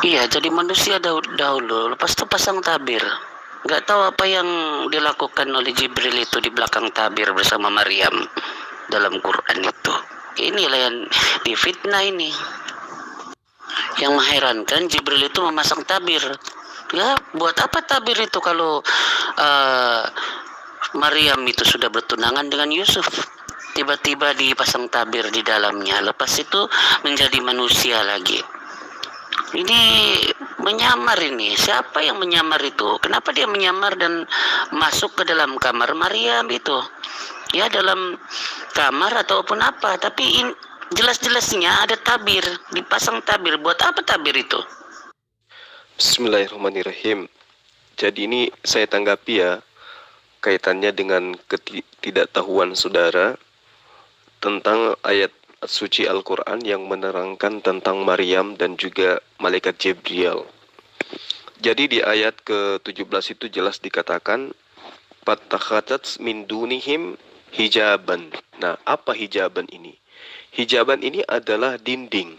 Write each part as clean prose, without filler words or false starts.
Iya, jadi manusia dahulu, lepas itu pasang tabir. Nggak tahu apa yang dilakukan oleh Jibril itu di belakang tabir bersama Maryam dalam Quran itu. Inilah yang difitnah ini. Yang mengherankan, Jibril itu memasang tabir. Ya, buat apa tabir itu kalau uh, Maryam itu sudah bertunangan dengan Yusuf? Tiba-tiba dipasang tabir di dalamnya. Lepas itu menjadi manusia lagi. Ini menyamar ini. Siapa yang menyamar itu? Kenapa dia menyamar dan masuk ke dalam kamar Maryam itu? Ya, dalam kamar ataupun apa. Tapi jelas-jelasnya ada tabir. Dipasang tabir. Buat apa tabir itu? Bismillahirrahmanirrahim. Jadi ini saya tanggapi ya, kaitannya dengan ketidaktahuan saudara tentang ayat suci Al-Quran yang menerangkan tentang Maryam dan juga malaikat Jibril. Jadi di ayat ke-17 itu jelas dikatakan Fattakhatat min dunihim hijaban. Nah, apa hijaban ini? Hijaban ini adalah dinding.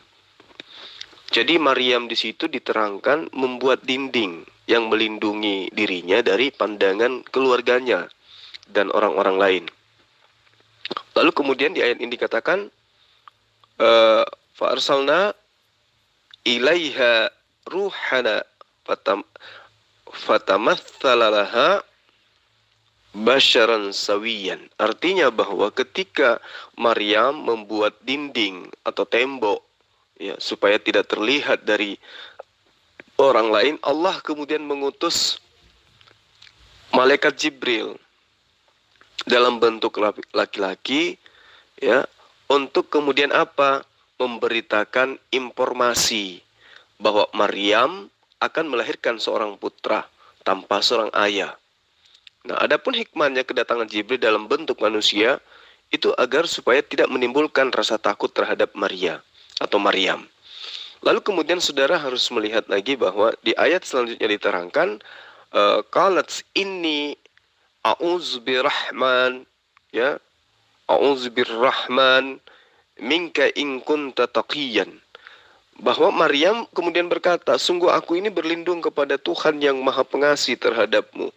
Jadi Maryam di situ diterangkan membuat dinding yang melindungi dirinya dari pandangan keluarganya dan orang-orang lain. Lalu kemudian di ayat ini dikatakan fa'arsalna ilaiha ruhana fatamatsala laha basyaran sawiyan. Artinya bahwa ketika Maryam membuat dinding atau tembok ya supaya tidak terlihat dari orang lain, Allah kemudian mengutus malaikat Jibril dalam bentuk laki-laki ya untuk kemudian apa? Memberitakan informasi bahwa Maryam akan melahirkan seorang putra tanpa seorang ayah. Nah, adapun hikmahnya kedatangan Jibril dalam bentuk manusia itu agar supaya tidak menimbulkan rasa takut terhadap Maria atau Maryam. Lalu kemudian saudara harus melihat lagi bahwa di ayat selanjutnya diterangkan qalat inni a'udzu birrahman ya a'udzu birrahman minka in kunta taqiyan. Bahwa Maryam kemudian berkata, sungguh aku ini berlindung kepada Tuhan yang Maha Pengasih terhadapmu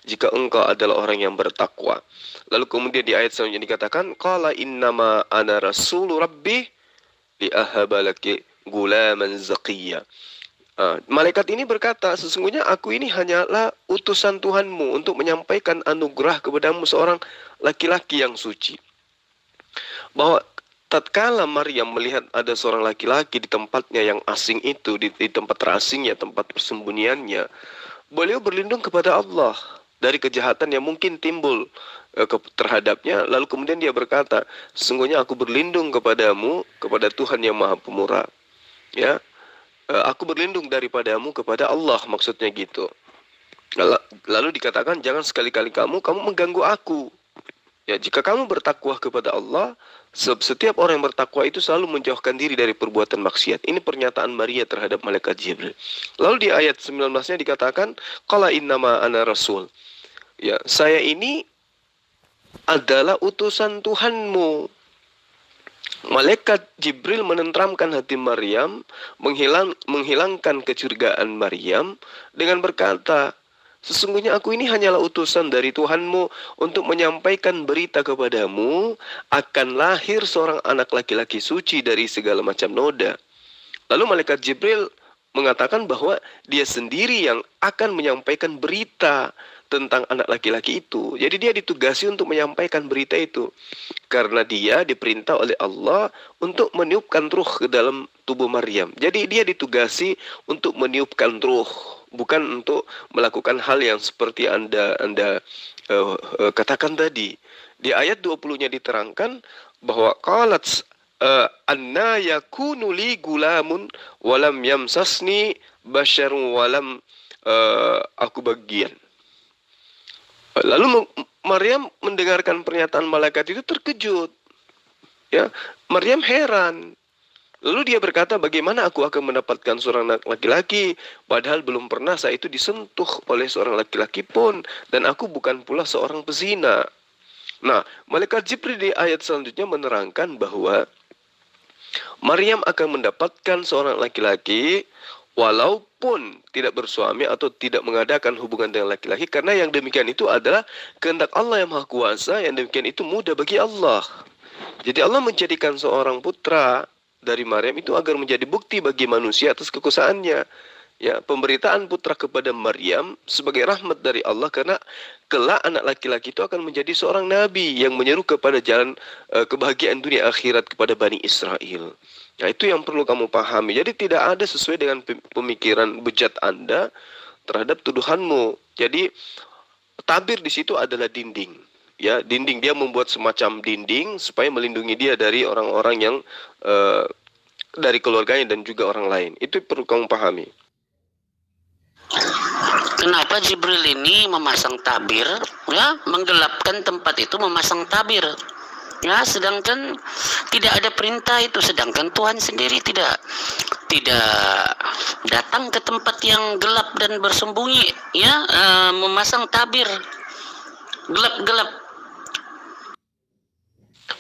jika engkau adalah orang yang bertakwa. Lalu kemudian di ayat selanjutnya dikatakan qala innama ana rasulu rabbi li ahabalaki gulaman zaqiyya. Malaikat ini berkata, sesungguhnya aku ini hanyalah utusan Tuhanmu untuk menyampaikan anugerah kepadamu seorang laki-laki yang suci. Bahwa tatkala Maryam melihat ada seorang laki-laki di tempatnya yang asing itu, di tempat terasingnya, tempat persembunyiannya, beliau berlindung kepada Allah dari kejahatan yang mungkin timbul terhadapnya. Lalu kemudian dia berkata, sesungguhnya aku berlindung kepadamu, kepada Tuhan yang Maha Pemurah. Ya, aku berlindung daripadamu kepada Allah, maksudnya gitu. Lalu dikatakan, jangan sekali-kali kamu mengganggu aku. Ya, jika kamu bertakwa kepada Allah, setiap orang yang bertakwa itu selalu menjauhkan diri dari perbuatan maksiat. Ini pernyataan Maria terhadap malaikat Jibril. Lalu di ayat 19-nya dikatakan, qala innama ana rasul. Ya, saya ini adalah utusan Tuhanmu. Malaikat Jibril menenteramkan hati Maryam, menghilangkan kecurigaan Maryam dengan berkata, sesungguhnya aku ini hanyalah utusan dari Tuhanmu untuk menyampaikan berita kepadamu akan lahir seorang anak laki-laki suci dari segala macam noda. Lalu malaikat Jibril mengatakan bahwa dia sendiri yang akan menyampaikan berita tentang anak laki-laki itu. Jadi dia ditugasi untuk menyampaikan berita itu. Karena dia diperintah oleh Allah untuk meniupkan ruh ke dalam tubuh Maryam. Jadi dia ditugasi untuk meniupkan ruh, bukan untuk melakukan hal yang seperti Anda katakan tadi. Di ayat 20-nya diterangkan bahwa qalat anna yakunu li gulamun walam yamsasni basyarun walam aku bagian. Lalu Maryam mendengarkan pernyataan malaikat itu terkejut. Ya, Maryam heran. Lalu dia berkata, bagaimana aku akan mendapatkan seorang laki-laki padahal belum pernah saya itu disentuh oleh seorang laki-laki pun, dan aku bukan pula seorang pezina. Nah, malaikat Jibril di ayat selanjutnya menerangkan bahwa Maryam akan mendapatkan seorang laki-laki walaupun tidak bersuami atau tidak mengadakan hubungan dengan laki-laki, karena yang demikian itu adalah kehendak Allah yang Maha Kuasa, yang demikian itu mudah bagi Allah. Jadi Allah menjadikan seorang putra dari Maryam itu agar menjadi bukti bagi manusia atas kekuasaannya. Ya, pemberitaan putra kepada Maryam sebagai rahmat dari Allah, karena kelak anak laki-laki itu akan menjadi seorang nabi yang menyeru kepada jalan kebahagiaan dunia akhirat kepada Bani Israel. Nah, itu yang perlu kamu pahami. Jadi tidak ada sesuai dengan pemikiran bejat Anda terhadap tuduhanmu. Jadi tabir di situ adalah dinding. Ya, dinding, dia membuat semacam dinding supaya melindungi dia dari orang-orang yang dari keluarganya dan juga orang lain. Itu perlu kamu pahami. Kenapa Jibril ini memasang tabir, ya, menggelapkan tempat itu, memasang tabir, ya, sedangkan tidak ada perintah itu, sedangkan Tuhan sendiri tidak datang ke tempat yang gelap dan bersembunyi, ya, memasang tabir gelap-gelap.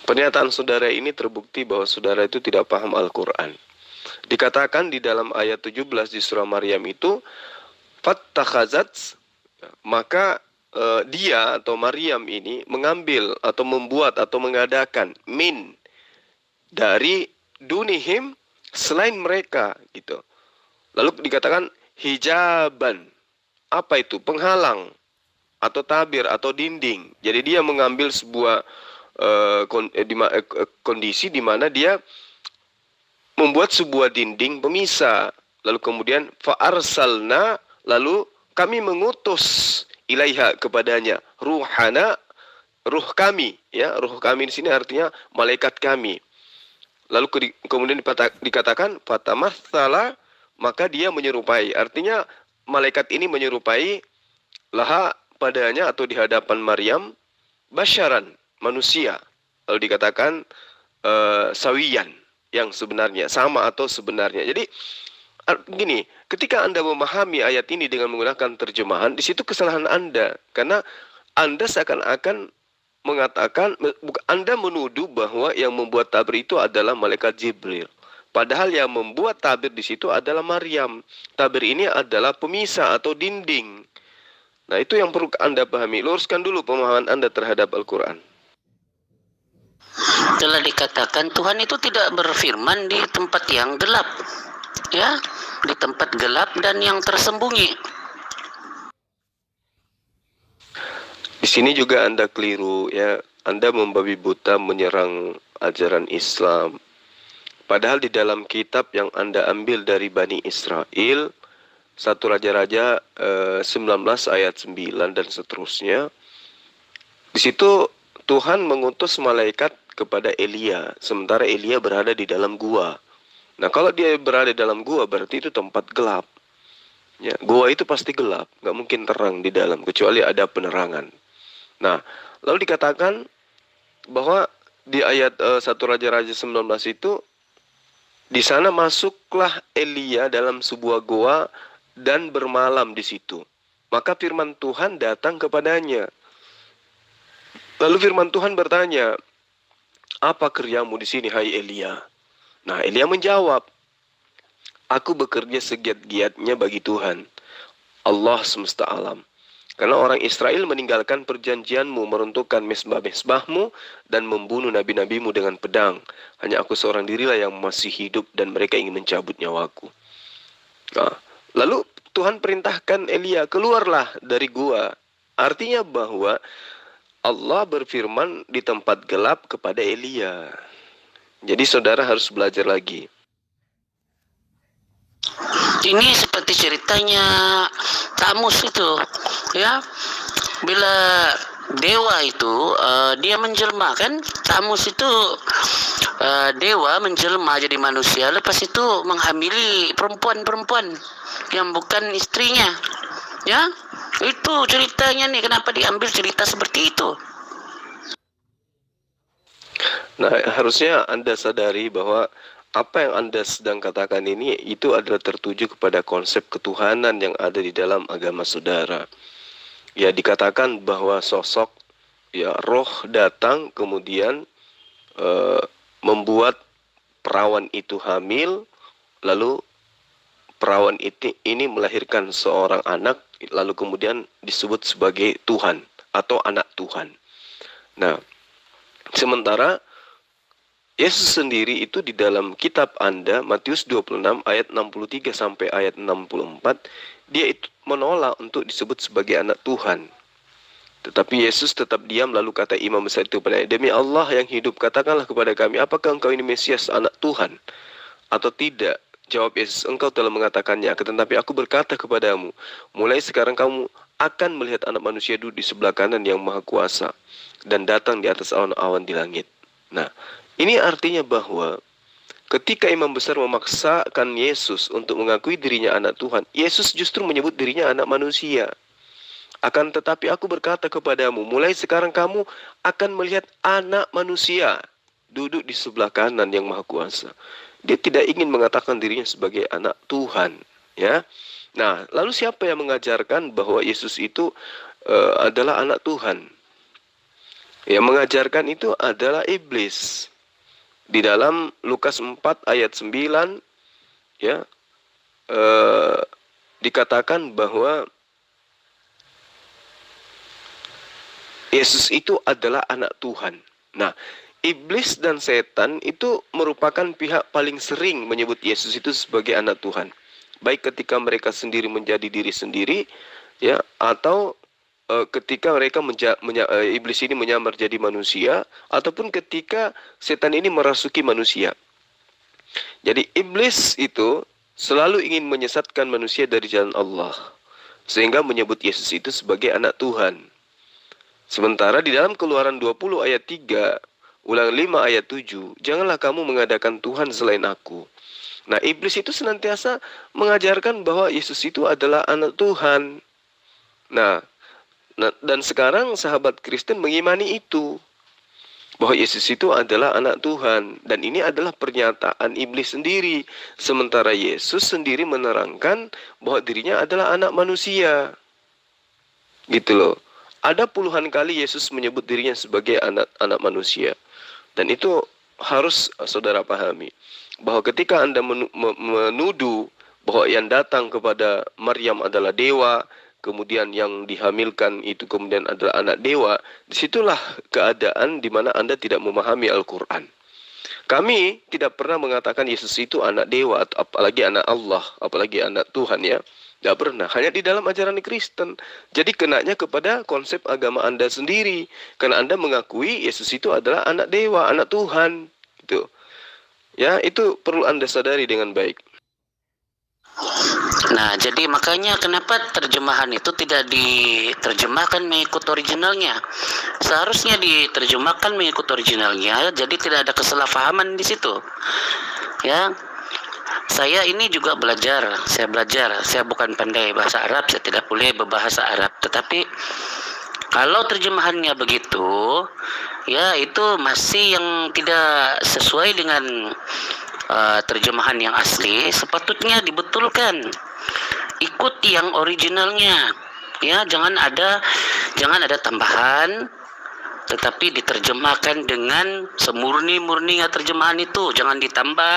Pernyataan saudara ini terbukti bahwa saudara itu tidak paham Al-Quran. Dikatakan di dalam ayat 17 di surah Maryam itu, fattakhazat, maka dia atau Maryam ini mengambil atau membuat atau mengadakan min dari dunihim, selain mereka gitu. Lalu dikatakan hijaban. Apa itu? Penghalang atau tabir atau dinding. Jadi dia mengambil sebuah kondisi di mana dia membuat sebuah dinding pemisah. Lalu kemudian fa'arsalna, lalu kami mengutus ilaiha, kepadanya, ruhana, ruh kami, ya, ruh kami di sini artinya malaikat kami. Lalu kemudian dikatakan fatamatsala, maka dia menyerupai, artinya malaikat ini menyerupai laha, padanya atau di hadapan Maryam, basyaran, manusia. Lalu dikatakan sawiyan, yang sebenarnya, sama atau sebenarnya. Jadi gini, ketika Anda memahami ayat ini dengan menggunakan terjemahan, di situ kesalahan Anda. Karena Anda seakan-akan mengatakan, Anda menuduh bahwa yang membuat tabir itu adalah malaikat Jibril. Padahal yang membuat tabir di situ adalah Maryam. Tabir ini adalah pemisah atau dinding. Nah, itu yang perlu Anda pahami. Luruskan dulu pemahaman Anda terhadap Al-Quran. Telah dikatakan Tuhan itu tidak berfirman di tempat yang gelap, ya, di tempat gelap dan yang tersembunyi. Di sini juga Anda keliru, ya. Anda membabi buta menyerang ajaran Islam. Padahal di dalam kitab yang Anda ambil dari Bani Israel, 1 Raja-Raja 19 ayat 9 dan seterusnya, di situ Tuhan mengutus malaikat kepada Elia, sementara Elia berada di dalam gua. Nah, kalau dia berada di dalam gua, berarti itu tempat gelap. Ya, gua itu pasti gelap, nggak mungkin terang di dalam, kecuali ada penerangan. Nah, lalu dikatakan bahwa di ayat 1 Raja-Raja 19 itu, di sana masuklah Elia dalam sebuah goa dan bermalam di situ. Maka firman Tuhan datang kepadanya. Lalu firman Tuhan bertanya, apa kerjamu di sini, hai Elia? Nah, Elia menjawab, aku bekerja segiat-giatnya bagi Tuhan, Allah semesta alam. Karena orang Israel meninggalkan perjanjianmu, meruntuhkan mesbah-mesbahmu, dan membunuh nabi-nabimu dengan pedang. Hanya aku seorang dirilah yang masih hidup, dan mereka ingin mencabut nyawaku. Nah, lalu Tuhan perintahkan Elia, keluarlah dari gua. Artinya bahwa Allah berfirman di tempat gelap kepada Elia. Jadi saudara harus belajar lagi. Ini seperti ceritanya Kamus itu, ya. Bila dewa itu dia menjelma, kan? Kamus itu dewa menjelma jadi manusia, lepas itu menghamili perempuan-perempuan yang bukan istrinya, ya. Itu ceritanya nih, kenapa diambil cerita seperti itu? Nah, harusnya Anda sadari bahwa apa yang Anda sedang katakan ini itu adalah tertuju kepada konsep ketuhanan yang ada di dalam agama saudara. Ya, dikatakan bahwa sosok, ya, roh datang kemudian membuat perawan itu hamil, lalu perawan ini melahirkan seorang anak, lalu kemudian disebut sebagai Tuhan atau anak Tuhan. Nah, sementara Yesus sendiri itu di dalam kitab Anda, Matius 26 ayat 63 sampai ayat 64, dia itu menolak untuk disebut sebagai anak Tuhan. Tetapi Yesus tetap diam, lalu kata imam besar itu pada, demi Allah yang hidup, katakanlah kepada kami, apakah engkau ini Mesias, anak Tuhan, atau tidak? Jawab Yesus, engkau telah mengatakannya, tetapi aku berkata kepadamu, mulai sekarang kamu akan melihat anak manusia duduk di sebelah kanan yang maha kuasa, dan datang di atas awan-awan di langit. Nah, ini artinya bahwa ketika imam besar memaksakan Yesus untuk mengakui dirinya anak Tuhan, Yesus justru menyebut dirinya anak manusia. Akan tetapi aku berkata kepadamu, mulai sekarang kamu akan melihat anak manusia duduk di sebelah kanan yang maha kuasa. Dia tidak ingin mengatakan dirinya sebagai anak Tuhan, ya. Nah, lalu siapa yang mengajarkan bahwa Yesus itu adalah anak Tuhan? Yang mengajarkan itu adalah iblis. Di dalam Lukas 4 ayat 9, ya, dikatakan bahwa Yesus itu adalah anak Tuhan. Nah, iblis dan setan itu merupakan pihak paling sering menyebut Yesus itu sebagai anak Tuhan. Baik ketika mereka sendiri menjadi diri sendiri, ya, atau ketika mereka iblis ini menyamar jadi manusia, ataupun ketika setan ini merasuki manusia. Jadi iblis itu selalu ingin menyesatkan manusia dari jalan Allah, sehingga menyebut Yesus itu sebagai anak Tuhan. Sementara di dalam Keluaran 20 ayat 3, Ulang 5 ayat 7, janganlah kamu mengadakan Tuhan selain aku. Nah, iblis itu senantiasa mengajarkan bahwa Yesus itu adalah anak Tuhan. Nah, dan sekarang sahabat Kristen mengimani itu, bahwa Yesus itu adalah anak Tuhan. Dan ini adalah pernyataan iblis sendiri. Sementara Yesus sendiri menerangkan bahwa dirinya adalah anak manusia. Gitu loh. Ada puluhan kali Yesus menyebut dirinya sebagai anak manusia. Dan itu harus saudara pahami. Bahwa ketika Anda menuduh bahwa yang datang kepada Maryam adalah dewa, kemudian yang dihamilkan itu kemudian adalah anak dewa, disitulah keadaan di mana Anda tidak memahami Al-Quran. Kami tidak pernah mengatakan Yesus itu anak dewa, apalagi anak Allah, apalagi anak Tuhan, ya. Tidak pernah, hanya di dalam ajaran Kristen. Jadi kenanya kepada konsep agama Anda sendiri. Karena Anda mengakui Yesus itu adalah anak dewa, anak Tuhan. Gitu. Ya, itu perlu Anda sadari dengan baik. Nah, jadi makanya kenapa terjemahan itu tidak diterjemahkan mengikut originalnya. Seharusnya diterjemahkan mengikut originalnya, jadi tidak ada kesalahpahaman di situ. Ya. Saya ini juga saya bukan pandai bahasa Arab, saya tidak boleh berbahasa Arab. Tetapi kalau terjemahannya begitu, ya itu masih yang tidak sesuai dengan terjemahan yang asli. Sepatutnya dibetulkan, ikut yang originalnya. Ya, jangan ada tambahan, tetapi diterjemahkan dengan semurni-murninya terjemahan itu. Jangan ditambah,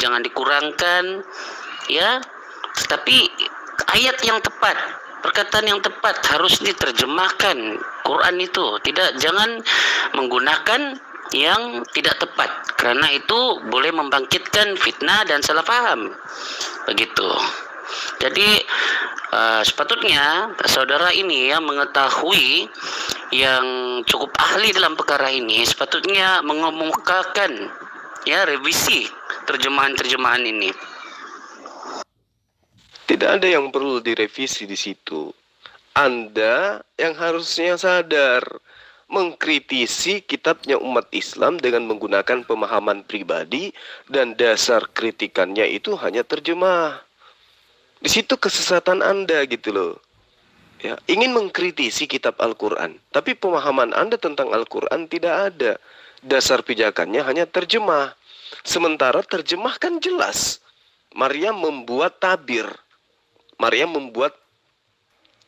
jangan dikurangkan, ya. Tetapi ayat yang tepat, perkataan yang tepat harus diterjemahkan Quran itu. Jangan menggunakan yang tidak tepat, karena itu boleh membangkitkan fitnah dan salah paham. Begitu. Jadi sepatutnya saudara ini yang mengetahui, yang cukup ahli dalam perkara ini, sepatutnya mengemukakan ya revisi terjemahan ini. Tidak ada yang perlu direvisi di situ. Anda yang harusnya sadar, mengkritisi kitabnya umat Islam dengan menggunakan pemahaman pribadi, dan dasar kritikannya itu hanya terjemah. Di situ kesesatan Anda gitu loh. Ya, ingin mengkritisi kitab Al-Quran, tapi pemahaman Anda tentang Al-Quran tidak ada. Dasar pijakannya hanya terjemah. Sementara terjemah kan jelas. Maryam membuat tabir. Maryam membuat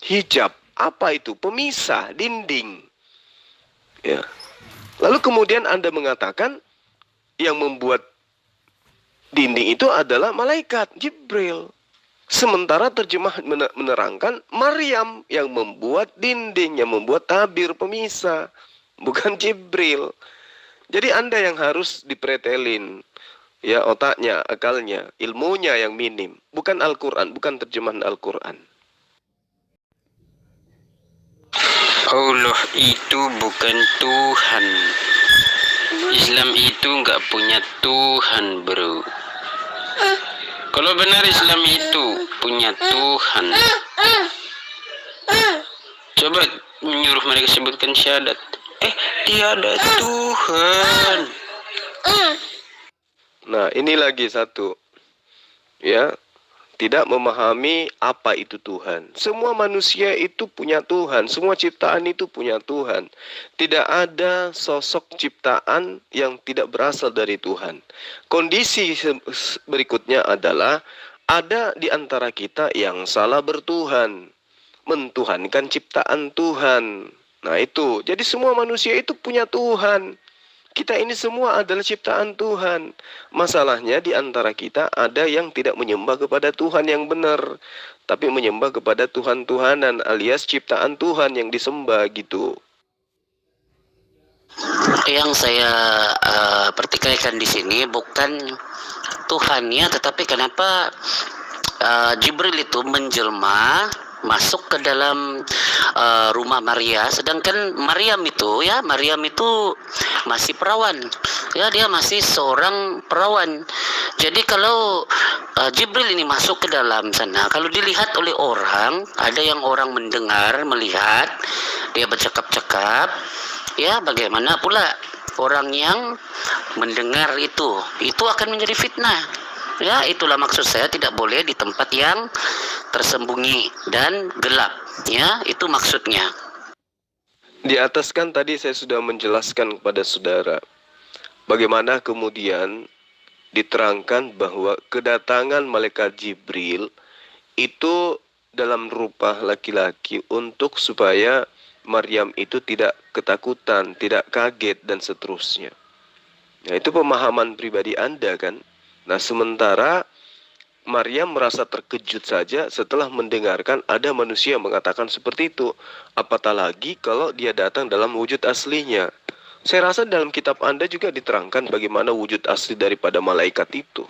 hijab. Apa itu? Pemisah, dinding. Ya. Lalu kemudian Anda mengatakan yang membuat dinding itu adalah malaikat Jibril. Sementara terjemah menerangkan Maryam yang membuat dinding, yang membuat tabir pemisah, bukan Jibril. Jadi Anda yang harus dipretelin, ya, otaknya, akalnya, ilmunya yang minim, bukan Al-Quran, bukan terjemahan Al-Quran. Allah itu bukan Tuhan. Islam itu nggak punya Tuhan, bro. Kalau benar Islam itu punya Tuhan, coba menyuruh mereka sebutkan syahadat. Tiada Tuhan. Nah, ini lagi satu, ya, tidak memahami apa itu Tuhan. Semua manusia itu punya Tuhan, semua ciptaan itu punya Tuhan. Tidak ada sosok ciptaan yang tidak berasal dari Tuhan. Kondisi berikutnya adalah ada di antara kita yang salah bertuhan, mentuhankan ciptaan Tuhan. Nah itu, jadi semua manusia itu punya Tuhan. Kita ini semua adalah ciptaan Tuhan. Masalahnya di antara kita ada yang tidak menyembah kepada Tuhan yang benar, tapi menyembah kepada Tuhan-Tuhanan alias ciptaan Tuhan yang disembah gitu. Yang saya pertikaikan di sini bukan Tuhannya, tetapi kenapa Jibril itu menjelma masuk ke dalam rumah Maria, sedangkan Maryam itu masih perawan, ya, dia masih seorang perawan. Jadi kalau Jibril ini masuk ke dalam sana, kalau dilihat oleh orang, ada yang orang mendengar, melihat dia bercakap-cakap, ya, bagaimana pula orang yang mendengar itu akan menjadi fitnah. Ya, itulah maksud saya, tidak boleh di tempat yang tersembunyi dan gelap. Ya, itu maksudnya. Di atas kan tadi saya sudah menjelaskan kepada saudara bagaimana kemudian diterangkan bahwa kedatangan malaikat Jibril itu dalam rupa laki-laki untuk supaya Maryam itu tidak ketakutan, tidak kaget dan seterusnya. Nah, itu pemahaman pribadi Anda kan? Nah, sementara Maryam merasa terkejut saja setelah mendengarkan ada manusia mengatakan seperti itu. Apatah lagi kalau dia datang dalam wujud aslinya. Saya rasa dalam kitab Anda juga diterangkan bagaimana wujud asli daripada malaikat itu.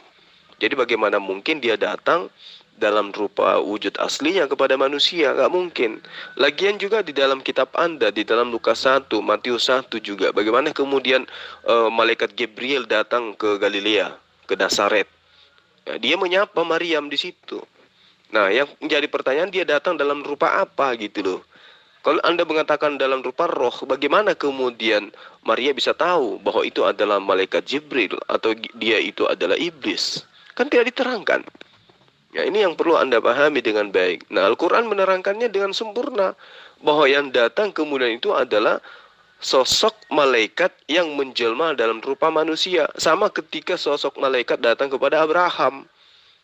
Jadi bagaimana mungkin dia datang dalam rupa wujud aslinya kepada manusia? Nggak mungkin. Lagian juga di dalam kitab Anda, di dalam Lukas 1, Matius 1 juga, bagaimana kemudian malaikat Gabriel datang ke Galilea, ke Nazaret. Ya, dia menyapa Maryam di situ. Nah, yang menjadi pertanyaan, dia datang dalam rupa apa gitu loh. Kalau Anda mengatakan dalam rupa roh, bagaimana kemudian Maria bisa tahu bahwa itu adalah malaikat Jibril atau dia itu adalah iblis? Kan tidak diterangkan. Ya, ini yang perlu Anda pahami dengan baik. Nah, Al-Quran menerangkannya dengan sempurna bahwa yang datang kemudian itu adalah sosok malaikat yang menjelma dalam rupa manusia. Sama ketika sosok malaikat datang kepada Abraham.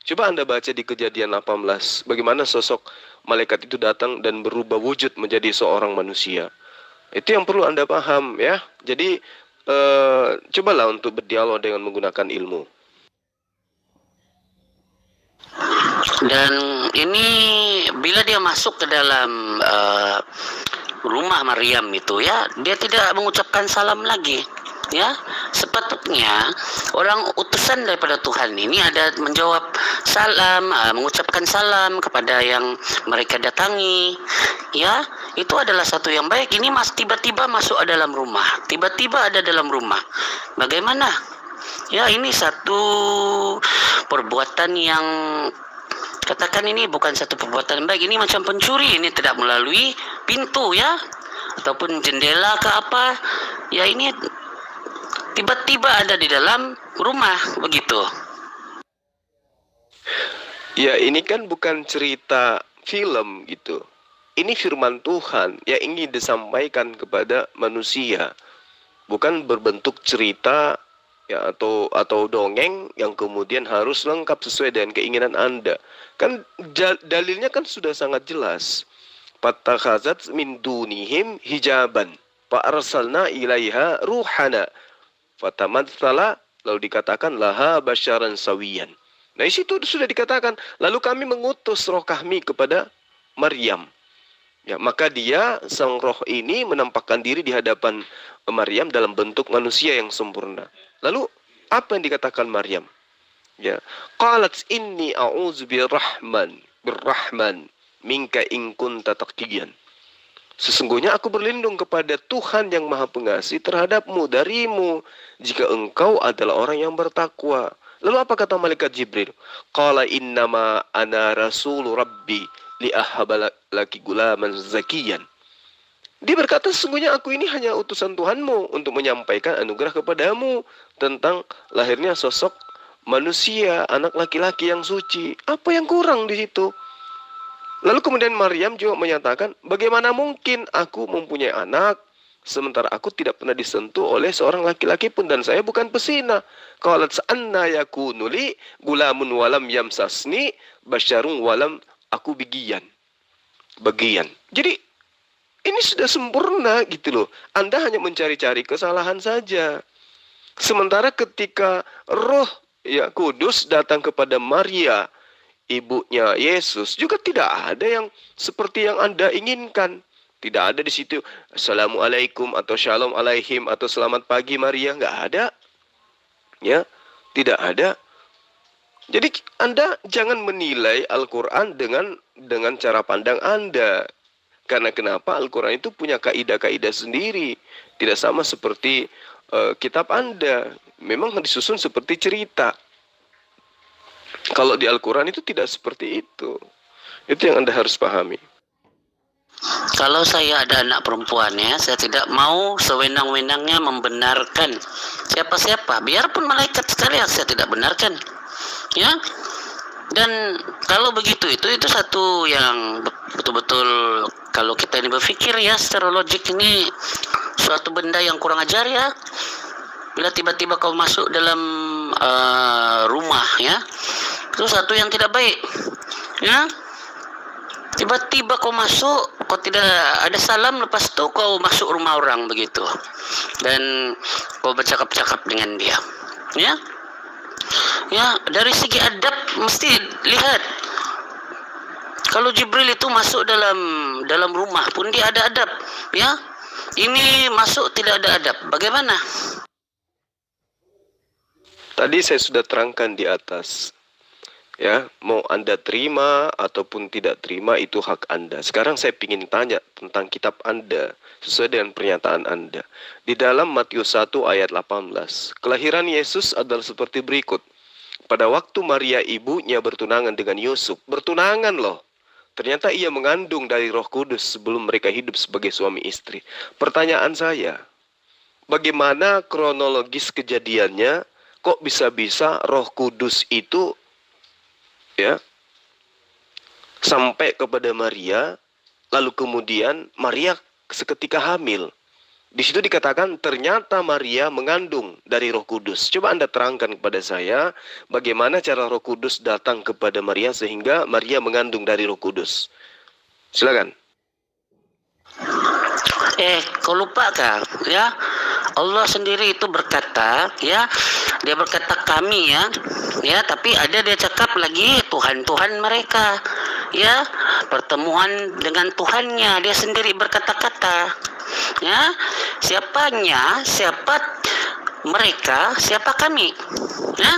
Coba Anda baca di Kejadian 18. Bagaimana sosok malaikat itu datang dan berubah wujud menjadi seorang manusia. Itu yang perlu Anda paham ya. Jadi cobalah untuk berdialog dengan menggunakan ilmu. Dan ini bila dia masuk ke dalam rumah Maryam itu, ya, dia tidak mengucapkan salam lagi. Ya, sepatutnya orang utusan daripada Tuhan ini ada menjawab salam, mengucapkan salam kepada yang mereka datangi. Ya, itu adalah satu yang baik. Ini tiba-tiba masuk ke dalam rumah, tiba-tiba ada dalam rumah. Bagaimana? Ya, ini satu perbuatan yang, katakan ini bukan satu perbuatan baik. Ini macam pencuri, ini tidak melalui pintu, ya, ataupun jendela ke apa. Ya, ini tiba-tiba ada di dalam rumah, begitu. Ya, ini kan bukan cerita film gitu. Ini firman Tuhan yang ingin disampaikan kepada manusia. Bukan berbentuk cerita ya atau dongeng yang kemudian harus lengkap sesuai dengan keinginan Anda. Kan dalilnya kan sudah sangat jelas. Fattakhazat min dunihim hijaban fa arsalna ilaiha ruhana fatamatsala, lalu dikatakan laha basyaran sawiyan. Nah, di situ sudah dikatakan, lalu kami mengutus roh kami kepada Maryam. Ya, maka dia, sang roh ini menampakkan diri di hadapan Maryam dalam bentuk manusia yang sempurna. Lalu apa yang dikatakan Maryam? Ya, qalat inni a'udzu birrahman minka in kunta taqiyan. Sesungguhnya aku berlindung kepada Tuhan yang Maha Pengasih terhadapmu, darimu, jika engkau adalah orang yang bertakwa. Lalu apa kata malaikat Jibril? Qala innama ana rasulu rabbi li ahaba laki gulaman zakiyan. Dia berkata, sesungguhnya aku ini hanya utusan Tuhanmu untuk menyampaikan anugerah kepadamu tentang lahirnya sosok manusia, anak laki-laki yang suci. Apa yang kurang di situ? Lalu kemudian Maryam juga menyatakan, bagaimana mungkin aku mempunyai anak sementara aku tidak pernah disentuh oleh seorang laki-laki pun dan saya bukan pesina. Qalat anna yakunu li gulamun walam yamsasni basyarun walam aku bagian. Jadi ini sudah sempurna gitu loh. Anda hanya mencari-cari kesalahan saja. Sementara ketika Roh ya Kudus datang kepada Maria, ibunya Yesus, juga tidak ada yang seperti yang Anda inginkan. Tidak ada di situ Assalamualaikum atau Shalom alaihim atau Selamat pagi Maria, nggak ada. Ya, tidak ada. Jadi Anda jangan menilai Al-Quran dengan cara pandang Anda. Karena kenapa? Al-Quran itu punya kaidah-kaidah sendiri. Tidak sama seperti kitab Anda. Memang disusun seperti cerita. Kalau di Al-Quran itu tidak seperti itu. Itu yang Anda harus pahami. Kalau saya ada anak perempuan ya, saya tidak mau sewenang-wenangnya membenarkan siapa-siapa, biarpun malaikat sekalian saya tidak benarkan. Ya. Dan kalau begitu itu satu yang betul-betul kalau kita ini berpikir ya secara logik, ini suatu benda yang kurang ajar ya. Bila tiba-tiba kau masuk dalam rumah ya, itu satu yang tidak baik. Ya. Tiba-tiba kau masuk, kau tidak ada salam, lepas itu kau masuk rumah orang begitu. Dan kau bercakap-cakap dengan dia. Ya. Ya, dari segi adab mesti lihat. Kalau Jibril itu masuk dalam rumah pun dia ada adab, ya. Ini masuk tidak ada adab. Bagaimana? Tadi saya sudah terangkan di atas. Ya, mau Anda terima ataupun tidak terima itu hak Anda. Sekarang saya ingin tanya tentang kitab Anda sesuai dengan pernyataan Anda. Di dalam Matius 1 ayat 18, kelahiran Yesus adalah seperti berikut. Pada waktu Maria ibunya bertunangan dengan Yusuf, bertunangan loh. Ternyata ia mengandung dari Roh Kudus sebelum mereka hidup sebagai suami istri. Pertanyaan saya, bagaimana kronologis kejadiannya? Kok bisa-bisa Roh Kudus itu ya sampai kepada Maria, lalu kemudian Maria seketika hamil. Di situ dikatakan ternyata Maria mengandung dari Roh Kudus. Coba Anda terangkan kepada saya bagaimana cara Roh Kudus datang kepada Maria sehingga Maria mengandung dari Roh Kudus. Silakan. Kau lupa kah? Ya, Allah sendiri itu berkata, ya, dia berkata kami ya, tapi ada dia cakap lagi Tuhan mereka, ya, pertemuan dengan Tuhannya, dia sendiri berkata-kata, ya, siapa mereka, siapa kami, ya.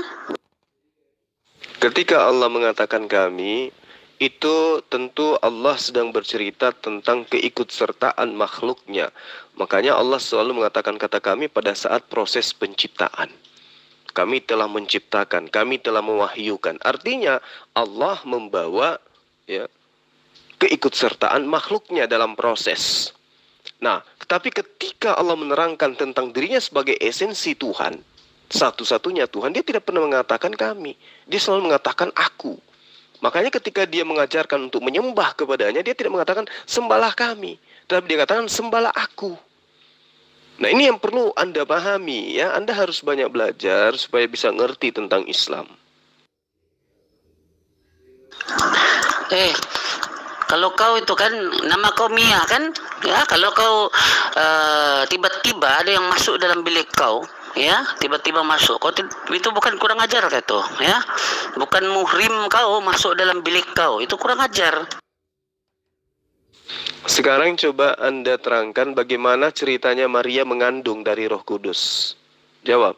Ketika Allah mengatakan kami, itu tentu Allah sedang bercerita tentang keikutsertaan makhluknya. Makanya Allah selalu mengatakan kata kami pada saat proses penciptaan. Kami telah menciptakan, kami telah mewahyukan. Artinya Allah membawa ya, keikutsertaan makhluknya dalam proses. Nah, tetapi ketika Allah menerangkan tentang dirinya sebagai esensi Tuhan, satu-satunya Tuhan, dia tidak pernah mengatakan kami. Dia selalu mengatakan aku. Makanya ketika dia mengajarkan untuk menyembah kepadanya, dia tidak mengatakan sembahlah kami, tetapi dia katakan sembahlah aku. Nah, ini yang perlu Anda pahami ya. Anda harus banyak belajar supaya bisa ngerti tentang Islam. Kalau kau itu kan nama kau Mia kan? Ya, kalau kau tiba-tiba ada yang masuk dalam bilik kau, ya, tiba-tiba masuk. Itu bukan kurang ajar itu, ya. Bukan muhrim kau masuk dalam bilik kau, itu kurang ajar. Sekarang coba Anda terangkan bagaimana ceritanya Maria mengandung dari Roh Kudus. Jawab.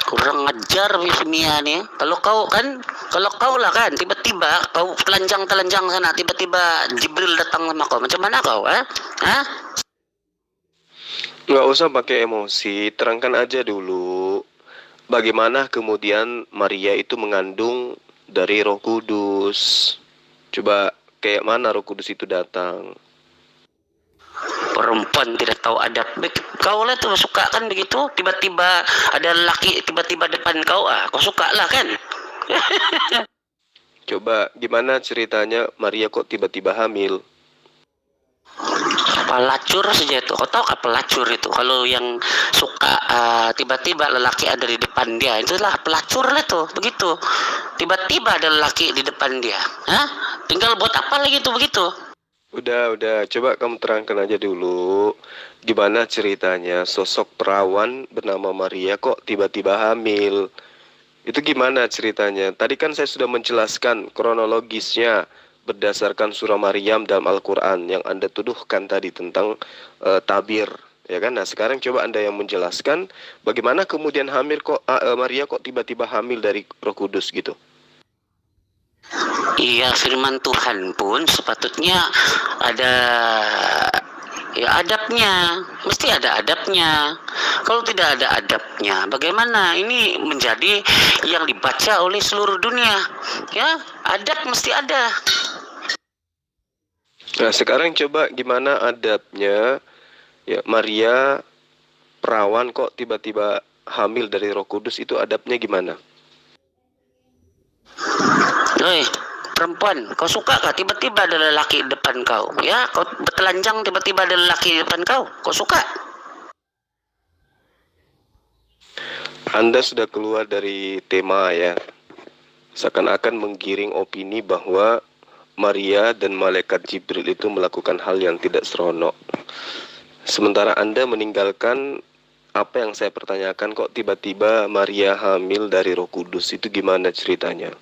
Kurang ajar Wismia nih. Kalau kau lah kan, tiba-tiba kau telanjang sana, tiba-tiba Jibril datang sama kau. Macam mana kau, Hah? Nggak usah pakai emosi, terangkan aja dulu. Bagaimana kemudian Maria itu mengandung dari Roh Kudus. Coba kayak mana Roh Kudus itu datang. Perempuan tidak tahu adab. Kau lah tuh suka kan begitu, tiba-tiba ada laki tiba-tiba depan kau, kau suka lah kan. Coba gimana ceritanya Maria kok tiba-tiba hamil? Pelacur saja itu. Kau tahu apa pelacur itu? Kalau yang suka tiba-tiba lelaki ada di depan dia, itulah pelacur lah tuh. Begitu. Tiba-tiba ada lelaki di depan dia. Tinggal buat apa lagi tuh begitu? Udah. Coba kamu terangkan aja dulu. Gimana ceritanya sosok perawan bernama Maria kok tiba-tiba hamil? Itu gimana ceritanya? Tadi kan saya sudah menjelaskan kronologisnya berdasarkan surah Maryam dalam Al-Quran yang Anda tuduhkan tadi tentang tabir. Ya kan? Nah sekarang coba Anda yang menjelaskan bagaimana kemudian Maria kok tiba-tiba hamil dari Roh Kudus gitu. Iya, firman Tuhan pun sepatutnya ada adabnya, mesti ada adabnya. Kalau tidak ada adabnya, bagaimana ini menjadi yang dibaca oleh seluruh dunia? Ya, adab mesti ada. Nah sekarang coba gimana adabnya ya Maria perawan kok tiba-tiba hamil dari Roh Kudus, itu adabnya gimana? Perempuan, kau suka kah tiba-tiba ada lelaki di depan kau? Ya, kau bertelanjang tiba-tiba ada lelaki di depan kau. Kau suka? Anda sudah keluar dari tema ya. Seakan-akan menggiring opini bahwa Maria dan malaikat Jibril itu melakukan hal yang tidak seronok. Sementara Anda meninggalkan apa yang saya pertanyakan, kok tiba-tiba Maria hamil dari Roh Kudus, itu gimana ceritanya?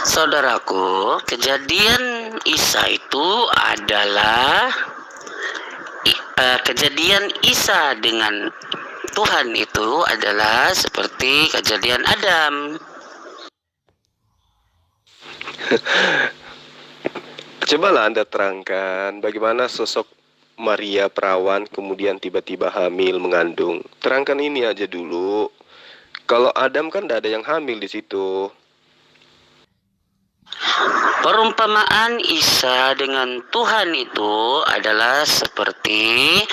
Saudaraku, kejadian Isa itu adalah kejadian Isa dengan Tuhan itu adalah seperti kejadian Adam. Cobalah Anda terangkan bagaimana sosok Maria perawan kemudian tiba-tiba hamil mengandung. Terangkan ini aja dulu. Kalau Adam kan tidak ada yang hamil di situ. Perumpamaan Isa dengan Tuhan itu adalah seperti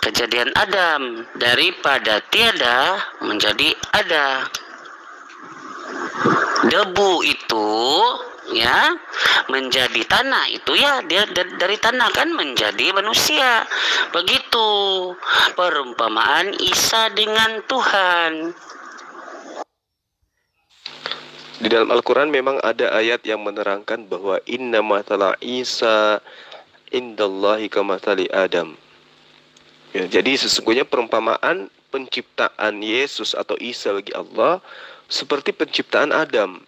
kejadian Adam, daripada tiada menjadi ada. Debu itu ya menjadi tanah, itu ya dia dari tanah kan menjadi manusia. Begitu perumpamaan Isa dengan Tuhan. Di dalam Al-Quran memang ada ayat yang menerangkan bahwa inna matala Isa indallahi kamathali Adam. Ya, jadi sesungguhnya perumpamaan penciptaan Yesus atau Isa bagi Allah seperti penciptaan Adam.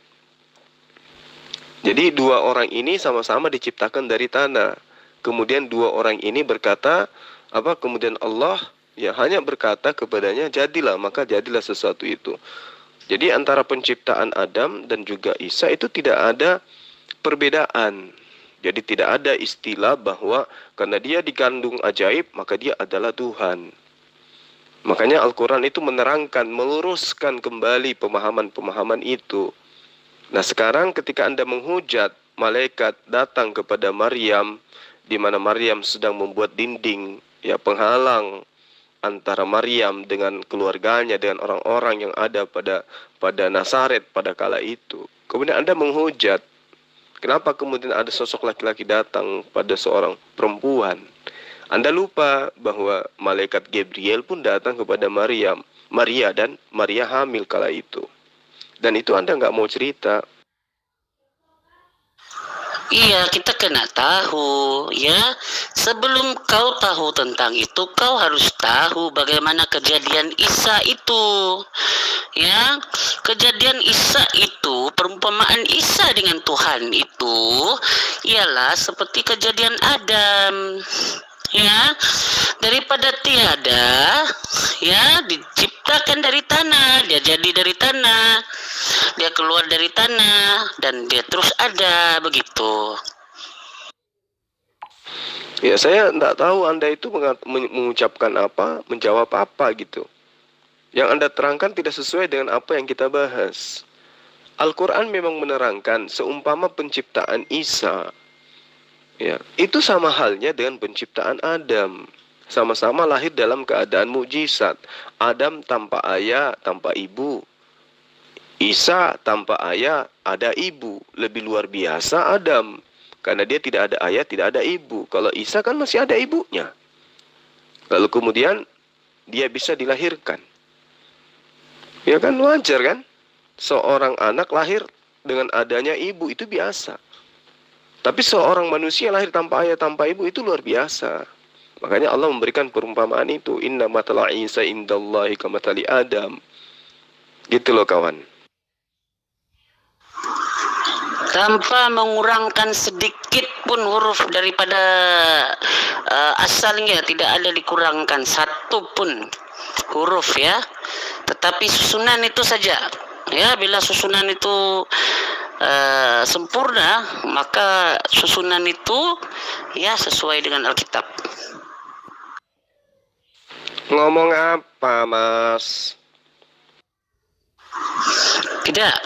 Jadi dua orang ini sama-sama diciptakan dari tanah. Kemudian dua orang ini berkata, kemudian Allah ya hanya berkata kepadanya, jadilah, maka jadilah sesuatu itu. Jadi antara penciptaan Adam dan juga Isa itu tidak ada perbedaan. Jadi tidak ada istilah bahwa karena dia dikandung ajaib maka dia adalah Tuhan. Makanya Al-Quran itu menerangkan, meluruskan kembali pemahaman-pemahaman itu. Nah sekarang ketika Anda menghujat malaikat datang kepada Maryam, di mana Maryam sedang membuat dinding ya penghalang antara Maryam dengan keluarganya, dengan orang-orang yang ada pada Nazaret pada kala itu. Kemudian Anda menghujat, kenapa kemudian ada sosok laki-laki datang pada seorang perempuan? Anda lupa bahwa malaikat Gabriel pun datang kepada Maria dan Maria hamil kala itu. Dan itu Anda nggak mau cerita. Iya, kita kena tahu ya. Sebelum kau tahu tentang itu, kau harus tahu bagaimana kejadian Isa itu. Ya, kejadian Isa itu, perumpamaan Isa dengan Tuhan itu ialah seperti kejadian Adam. Ya, daripada tiada, ya, diciptakan dari tanah, dia jadi dari tanah, dia keluar dari tanah, dan dia terus ada, begitu. Ya, saya tidak tahu Anda itu mengucapkan apa, menjawab apa gitu. Yang Anda terangkan tidak sesuai dengan apa yang kita bahas. Al-Quran memang menerangkan seumpama penciptaan Isa. Ya, itu sama halnya dengan penciptaan Adam. Sama-sama lahir dalam keadaan mukjizat. Adam tanpa ayah, tanpa ibu. Isa tanpa ayah, ada ibu. Lebih luar biasa Adam. Karena dia tidak ada ayah, tidak ada ibu. Kalau Isa kan masih ada ibunya. Lalu kemudian dia bisa dilahirkan. Ya kan wajar kan? Seorang anak lahir dengan adanya ibu itu biasa. Tapi seorang manusia lahir tanpa ayah, tanpa ibu itu luar biasa. Makanya Allah memberikan perumpamaan itu. Inna matala Isa indallahi kamatali Adam. Gitu loh kawan. Tanpa mengurangkan sedikit pun huruf daripada asalnya, tidak ada dikurangkan satu pun huruf ya. Tetapi susunan itu saja. Ya, bila susunan itu sempurna, maka susunan itu ya sesuai dengan Alkitab. Ngomong apa, Mas? Tidak.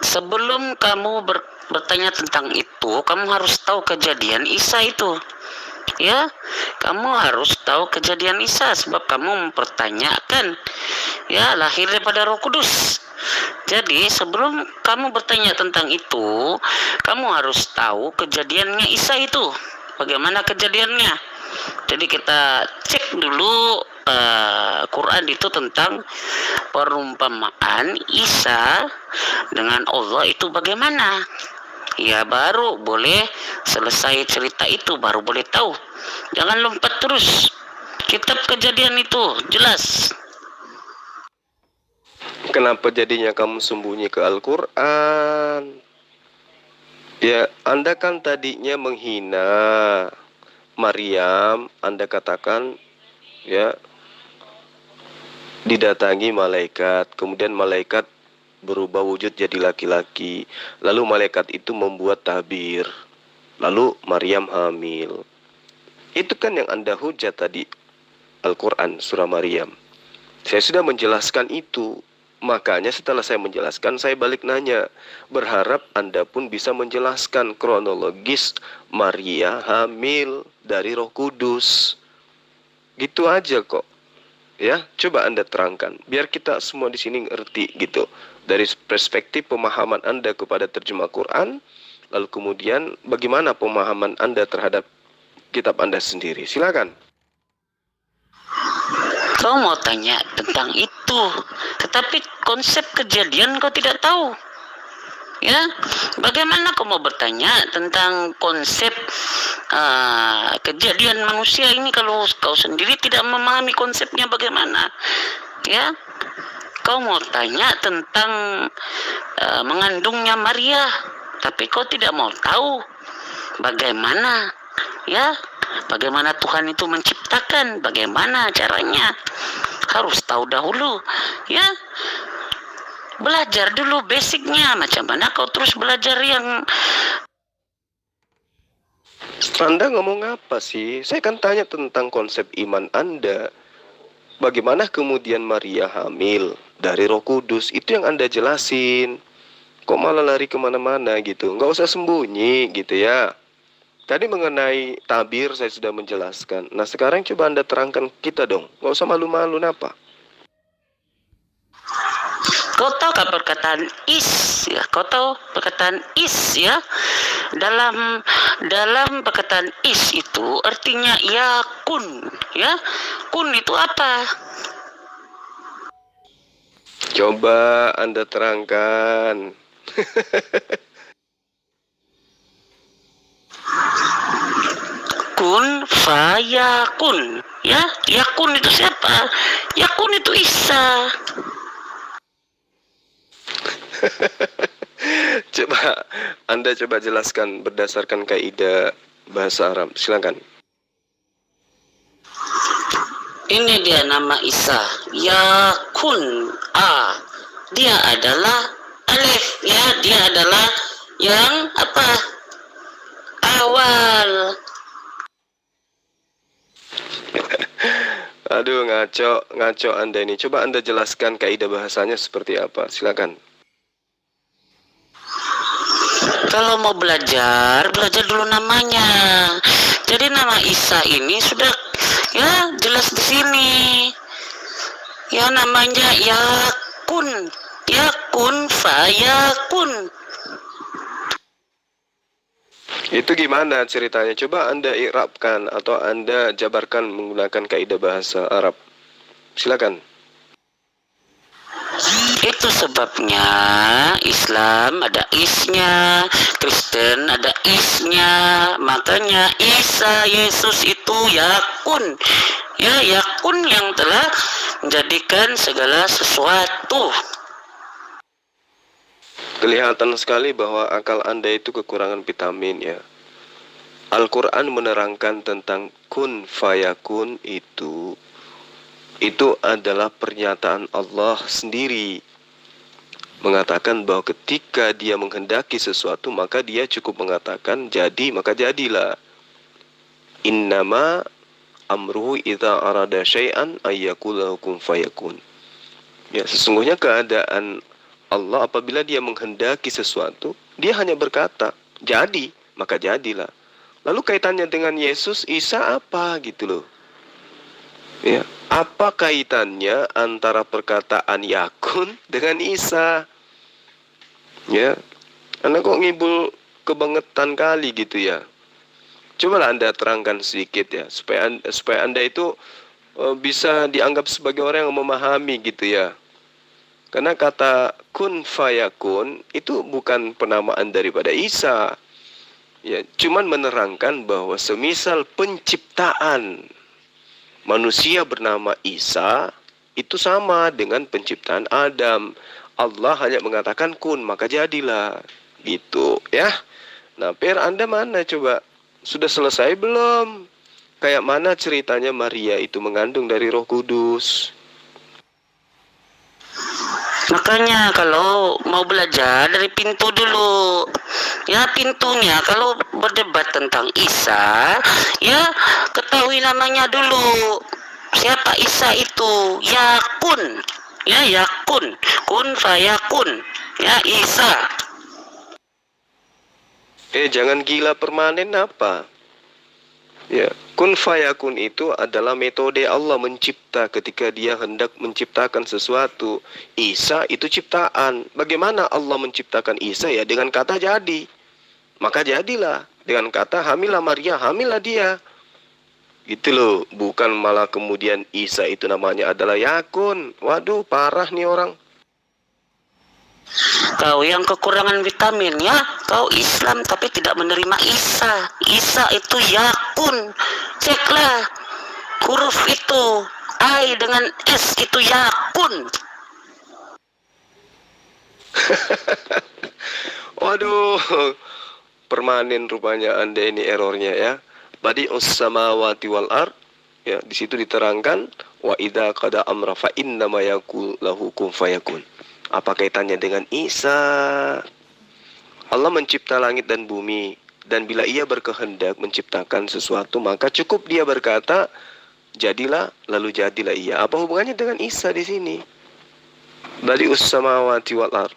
Sebelum kamu bertanya tentang itu, kamu harus tahu kejadian Isa itu. Ya, kamu harus tahu kejadian Isa sebab kamu mempertanyakan ya lahir daripada Roh Kudus. Jadi sebelum kamu bertanya tentang itu, kamu harus tahu kejadiannya Isa itu. Bagaimana kejadiannya? Jadi kita cek dulu Quran itu tentang perumpamaan Isa dengan Allah itu bagaimana. Ya baru boleh selesai cerita itu, baru boleh tahu. Jangan lompat terus. Kitab Kejadian itu jelas. Kenapa jadinya kamu sembunyi ke Al-Quran? Ya, Anda kan tadinya menghina Maryam. Anda katakan, ya, didatangi malaikat. Kemudian malaikat berubah wujud jadi laki-laki. Lalu malaikat itu membuat tabir. Lalu Maryam hamil. Itu kan yang Anda hujat tadi, Al-Quran, surah Maryam. Saya sudah menjelaskan itu. Makanya setelah saya menjelaskan, saya balik nanya. Berharap Anda pun bisa menjelaskan kronologis Maria hamil dari Roh Kudus. Gitu aja kok. Ya, coba Anda terangkan. Biar kita semua di sini ngerti gitu. Dari perspektif pemahaman Anda kepada terjemah Quran. Lalu kemudian bagaimana pemahaman Anda terhadap kitab Anda sendiri. Silakan. Kau mau tanya tentang itu, tetapi konsep kejadian kau tidak tahu. Ya, bagaimana kau mau bertanya tentang konsep kejadian manusia ini kalau kau sendiri tidak memahami konsepnya bagaimana? Ya, kau mau tanya tentang mengandungnya Maria, tapi kau tidak mau tahu bagaimana, ya, bagaimana Tuhan itu menciptakan, bagaimana caranya. Harus tahu dahulu, ya. Belajar dulu basicnya, macam mana kau terus belajar yang... Anda ngomong apa sih? Saya kan tanya tentang konsep iman Anda. Bagaimana kemudian Maria hamil dari Roh Kudus? Itu yang Anda jelasin. Kok malah lari kemana-mana gitu? Nggak usah sembunyi gitu ya. Tadi mengenai tabir saya sudah menjelaskan. Nah sekarang coba Anda terangkan kita dong. Nggak usah malu-malu apa. Kau tahu kan perkataan is ya? Kau tahu perkataan is ya? Dalam perkataan is itu artinya ya kun ya. Kun itu apa? Coba Anda terangkan. kun fayakun. Ya, yakun itu siapa? Yakun itu Isa. Anda coba jelaskan berdasarkan kaidah bahasa Arab. Silakan. Ini dia nama Isa. Yakun a. Dia adalah alif, ya, dia adalah yang apa? Awal. Aduh, ngaco Anda ini. Coba Anda jelaskan kaidah bahasanya seperti apa. Silakan. Kalau mau belajar dulu namanya. Jadi nama Isa ini sudah ya jelas di sini. Ya namanya Yakun. Yakun fayakun. Itu gimana ceritanya? Coba Anda i'rabkan atau Anda jabarkan menggunakan kaidah bahasa Arab. Silakan. Itu sebabnya Islam ada isnya, Kristen ada isnya. Makanya Isa Yesus itu yakun. Ya, yakun yang telah menjadikan segala sesuatu. Kelihatan sekali bahwa akal Anda itu kekurangan vitamin ya. Al-Quran menerangkan tentang kun fayakun itu adalah pernyataan Allah sendiri. Mengatakan bahwa ketika dia menghendaki sesuatu maka dia cukup mengatakan jadi maka jadilah. Innama amruhu idza arada syai'an ayyakula kun fayakun. Ya, sesungguhnya keadaan Allah apabila dia menghendaki sesuatu, dia hanya berkata, jadi, maka jadilah. Lalu kaitannya dengan Yesus, Isa apa gitu loh. Ya, apa kaitannya antara perkataan yakun dengan Isa? Ya, Anda kok ngibul kebangetan kali gitu ya. Cobalah Anda terangkan sedikit ya, supaya Anda itu bisa dianggap sebagai orang yang memahami gitu ya. Karena kata kun fayakun itu bukan penamaan daripada Isa. Ya, cuman menerangkan bahwa semisal penciptaan manusia bernama Isa itu sama dengan penciptaan Adam. Allah hanya mengatakan kun, maka jadilah. Gitu ya. Nah, PR Anda mana coba? Sudah selesai belum? Kayak mana ceritanya Maria itu mengandung dari Roh Kudus? Makanya kalau mau belajar dari pintu dulu. Ya, pintunya kalau berdebat tentang Isa, ya ketahui namanya dulu. Siapa Isa itu? Yakun. Ya, yakun. Kun fayakun. Ya, Isa. Jangan gila permanen apa? Ya, kun fayakun itu adalah metode Allah mencipta ketika dia hendak menciptakan sesuatu. Isa itu ciptaan. Bagaimana Allah menciptakan Isa ya? Dengan kata jadi. Maka jadilah. Dengan kata hamillah Maria, hamillah dia. Gitu loh. Bukan malah kemudian Isa itu namanya adalah yakun. Waduh, parah nih orang. Kau yang kekurangan vitamin ya, kau Islam tapi tidak menerima Isa. Isa itu yakun. Ceklah huruf itu, I dengan S itu yakun. Waduh, permanen rupanya Anda ini errornya ya. Badi'us samawati wal ard. Ya, di situ diterangkan wa idza qada amra fa innama yaqul lahu kun fayakun. Apa kaitannya dengan Isa? Allah mencipta langit dan bumi, dan bila ia berkehendak menciptakan sesuatu, maka cukup dia berkata, jadilah, lalu jadilah ia. Apa hubungannya dengan Isa di sini? Badi'us samawati wal ard.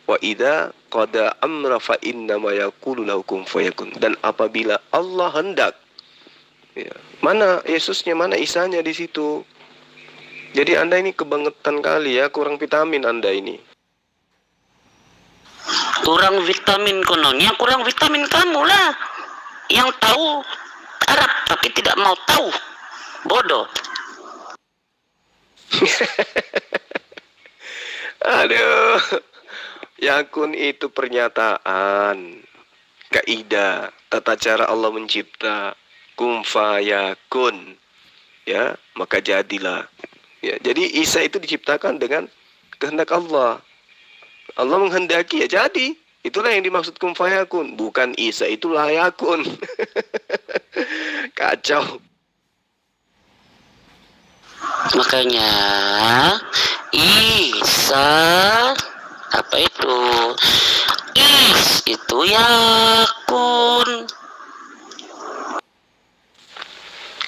Wa idza qada amra fa innama yaqulu lahu kun fayakun. Dan apabila Allah hendak, ya, mana Yesusnya, mana Isanya di situ? Jadi Anda ini kebangetan kali ya, kurang vitamin Anda ini. Kurang vitamin kononnya, kurang vitamin kamu lah. Yang tahu Arab tapi tidak mau tahu. Bodoh. Aduh. Yakun itu pernyataan, kaidah, tata cara Allah mencipta. kum fayakun, ya, maka jadilah. Ya, jadi Isa itu diciptakan dengan kehendak Allah. Allah menghendaki ya jadi. Itulah yang dimaksud kum fayakun, bukan Isa itu layakun. Kacau. Makanya Isa apa itu? Itu yakun.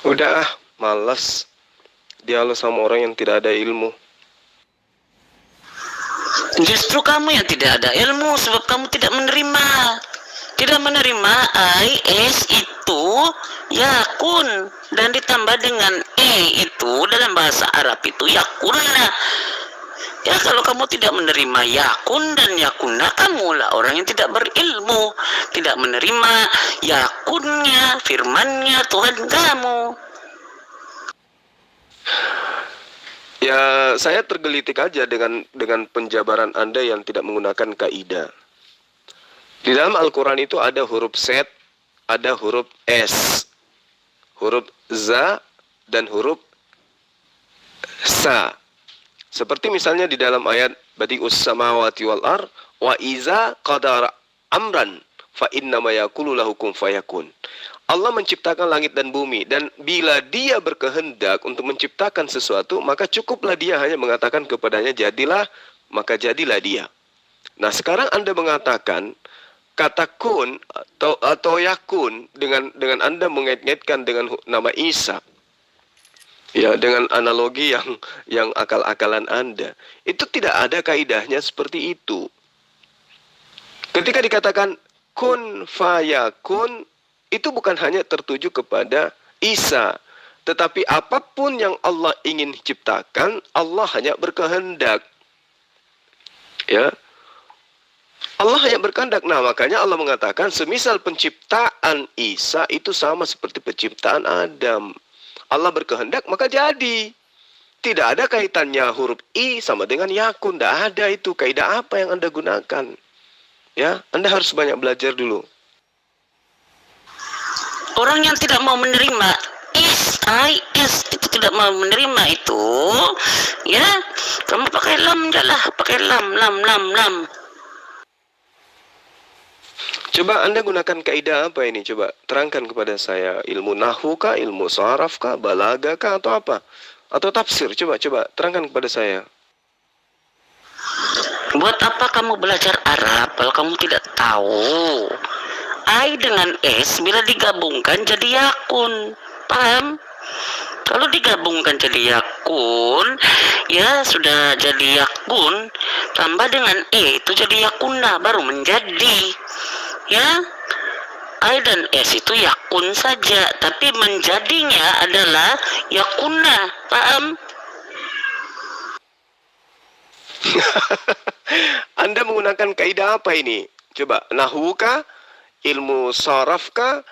Udah malas dialog sama orang yang tidak ada ilmu. Justru kamu yang tidak ada ilmu sebab kamu tidak menerima. Tidak menerima is itu yakun dan ditambah dengan itu dalam bahasa Arab itu yakunna. Ya kalau kamu tidak menerima yakun dan yakunna, kamulah orang yang tidak berilmu, tidak menerima yakunnya, firmannya Tuhan kamu. Ya, saya tergelitik aja dengan penjabaran Anda yang tidak menggunakan kaidah. Di dalam Al-Quran itu ada huruf set, ada huruf s, huruf za, dan huruf sa. Seperti misalnya di dalam ayat badi'us samawati wal ar wa iza qadara amran fa innama yaqulu lahu kun fayakun. Allah menciptakan langit dan bumi, dan bila dia berkehendak untuk menciptakan sesuatu, maka cukuplah dia hanya mengatakan kepadanya jadilah, maka jadilah dia. Nah, sekarang Anda mengatakan kata kun atau yakun dengan Anda mengait-ngaitkan dengan nama Isa. Ya, dengan analogi yang akal-akalan Anda. Itu tidak ada kaidahnya seperti itu. Ketika dikatakan kun fayakun, itu bukan hanya tertuju kepada Isa, tetapi apapun yang Allah ingin ciptakan, Allah hanya berkehendak. Ya. Allah hanya berkehendak. Nah, makanya Allah mengatakan semisal penciptaan Isa itu sama seperti penciptaan Adam. Allah berkehendak maka jadi. Tidak ada kaitannya huruf I sama dengan yakun. Tidak ada itu. Kaidah apa yang Anda gunakan? Ya, Anda harus banyak belajar dulu. Orang yang tidak mau menerima is itu tidak mau menerima itu, ya kamu pakai lam aja lah, pakai lam. Coba Anda gunakan kaidah apa ini? Coba terangkan kepada saya. Ilmu nahwu kah, ilmu saraf kah, balaga kah, atau apa? Atau tafsir? Coba terangkan kepada saya. Buat apa kamu belajar Arab kalau kamu tidak tahu? I dengan S bila digabungkan jadi yakun. Paham? Kalau digabungkan jadi yakun, ya sudah jadi yakun, tambah dengan itu jadi yakunna, baru menjadi. Ya, I dan S itu yakun saja, tapi menjadinya adalah yakunna. Paham? Anda menggunakan kaidah apa ini? Coba, nahwu kah? Ilmu saraf kah?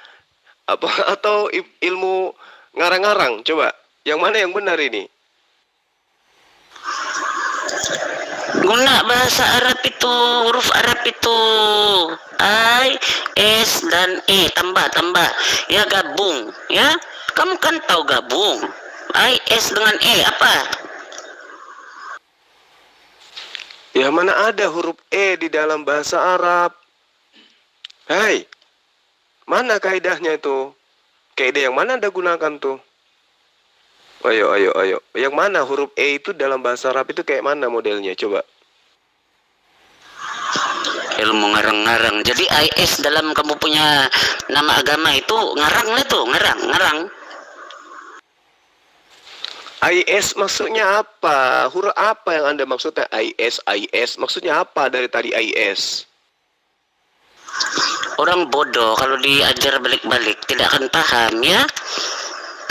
Atau ilmu ngarang-ngarang? Coba, yang mana yang benar ini? Guna bahasa Arab itu, huruf Arab itu I, S, dan E, tambah. Ya, gabung. Ya, kamu kan tahu gabung. I, S dengan E, apa? Ya, mana ada huruf E di dalam bahasa Arab? Hai, mana kaidahnya itu? Kaidah yang mana Anda gunakan tuh? Ayo. Yang mana huruf E itu dalam bahasa Arab itu kayak mana modelnya? Coba. Ilmu ngarang-ngarang. Jadi IS dalam kamu punya nama agama itu ngarang lah tuh, ngarang. IS maksudnya apa? Huruf apa yang Anda maksudnya? IS maksudnya apa dari tadi IS? Orang bodoh kalau diajar balik-balik tidak akan paham, ya.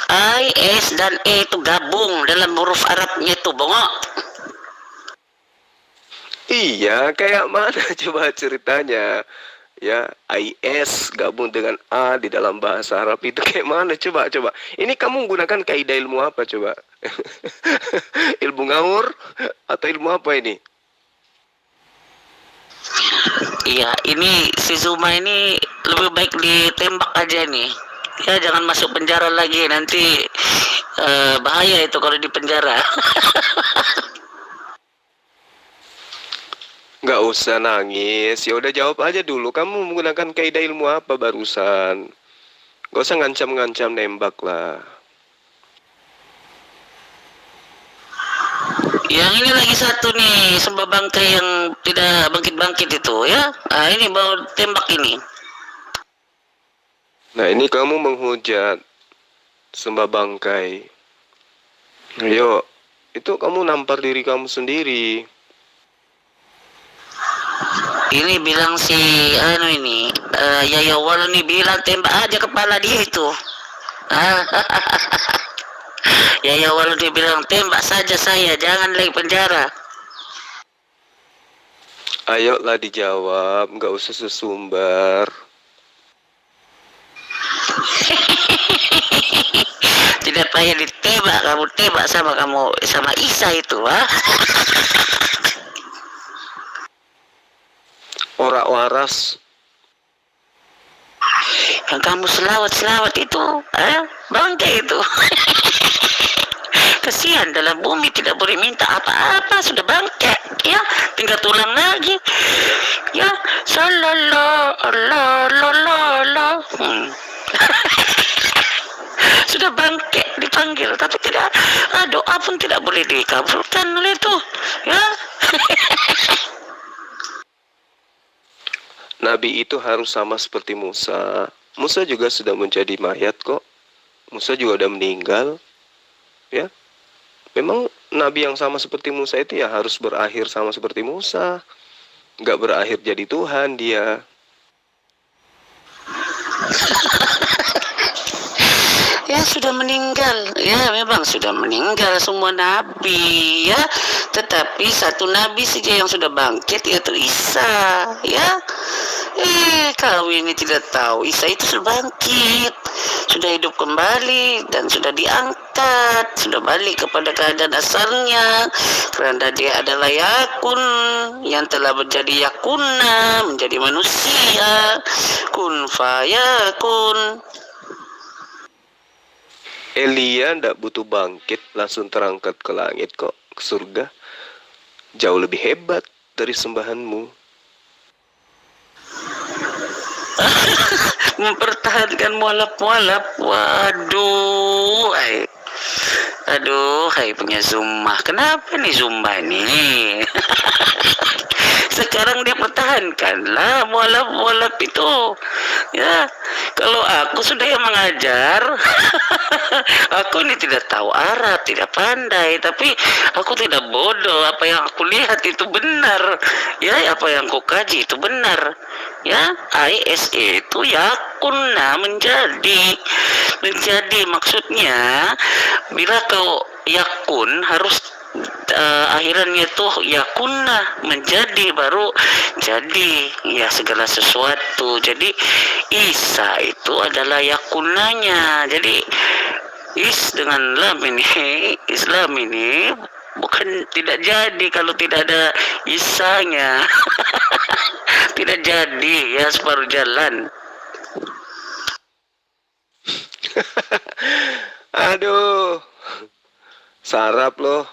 I, S, dan E itu gabung dalam huruf Arabnya itu, bongok. Iya, kayak mana coba ceritanya? Ya, IS gabung dengan A di dalam bahasa Arab itu kayak mana? Coba. Ini kamu menggunakan kaidah ilmu apa coba? Ilmu ngawur atau ilmu apa ini? Iya, ini si Zuma ini lebih baik ditembak aja nih. Ya jangan masuk penjara lagi, nanti bahaya itu kalau di penjara. Nggak usah nangis. Ya udah jawab aja dulu. Kamu menggunakan kaidah ilmu apa barusan? Nggak usah ngancam-ngancam nembak lah. Yang ini lagi satu nih, sembah bangkai yang tidak bangkit-bangkit itu ya. Ah ini bawa tembak ini. Nah ini kamu menghujat sembah bangkai. Ayo, itu kamu nampar diri kamu sendiri. Ini bilang si anu ini, Yaya Wal nih bilang tembak aja kepala dia itu. Yaya Wal dia bilang tembak saja saya, jangan lagi penjara. Ayolah dijawab, nggak usah sesumbar. Tidak payah ditembak, kamu tembak sama Isa itu, ah. Ora waras. Yang kamu selawat itu, bangkai itu. Kasihan dalam bumi tidak boleh minta apa-apa, sudah bangkai, ya, tinggal tulang lagi, ya, salallah, Allah, la. Sudah bangkai dipanggil, tapi tidak, doa pun tidak boleh dikabulkan oleh itu, ya. Nabi itu harus sama seperti Musa. Musa juga sudah menjadi mayat kok. Musa juga udah meninggal. Ya. Memang Nabi yang sama seperti Musa itu ya harus berakhir sama seperti Musa. Nggak berakhir jadi Tuhan dia. Ya sudah meninggal, ya memang sudah meninggal semua nabi, ya, tetapi satu nabi saja yang sudah bangkit, yaitu Isa, ya. Kau ini tidak tahu, Isa itu sudah bangkit, sudah hidup kembali dan sudah diangkat, sudah balik kepada keadaan asalnya, karena dia adalah yakun yang telah menjadi yakuna, menjadi manusia, kun fayakun. Elia ndak butuh bangkit langsung terangkat ke langit kok, ke surga. Jauh lebih hebat dari sembahanmu. Mempertahankan mualaf-mualaf. Waduh, hai punya Zumba. Kenapa nih Zumba ini? Sekarang dia pertahankanlah mualaf-mualaf itu, ya. Kalau aku sudah yang mengajar, aku ini tidak tahu Arab, tidak pandai, tapi aku tidak bodoh. Apa yang aku lihat itu benar, ya. Apa yang aku kaji itu benar, ya. ISE itu yakunna, menjadi maksudnya bila kau yakun harus akhirannya tuh yakunna, menjadi, baru jadi ya segala sesuatu. Jadi Isa itu adalah yakunanya. Jadi dengan lam ini, Islam ini bukan tidak jadi kalau tidak ada Isanya. Tidak jadi, ya, separuh jalan. Aduh, sarap loh.